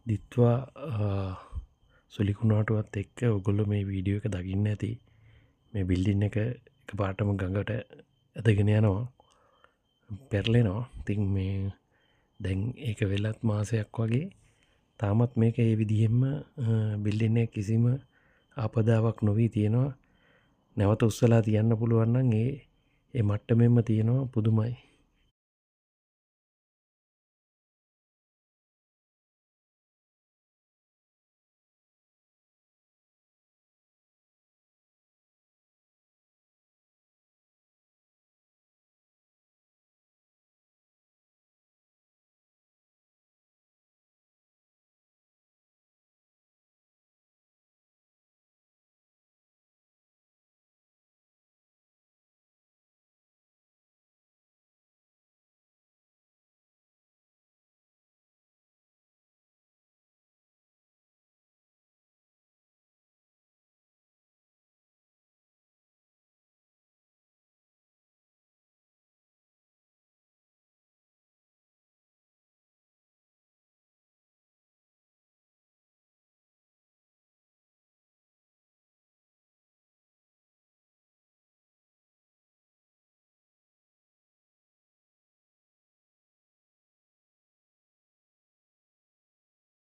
දිත්වා සුලිකුණාටුවත් එක්ක ඔගොල්ලො මේ වීඩියෝ එක දකින්න ඇති මේ බිල්ඩින් එක පාටම ගඟට ඇදගෙන යනවා පෙරලෙනවා තින් මේ දැන් ඒක වෙලත් මාසයක් වගේ තාමත් මේක ඒ විදිහෙම බිල්ඩින්නේ කිසිම ආපදාවක් නොවී තියෙනවා නැවත උත්සලා තියන්න පුළුවන්නම් ඒ මට්ටමෙන්ම තියෙනවා පුදුමයි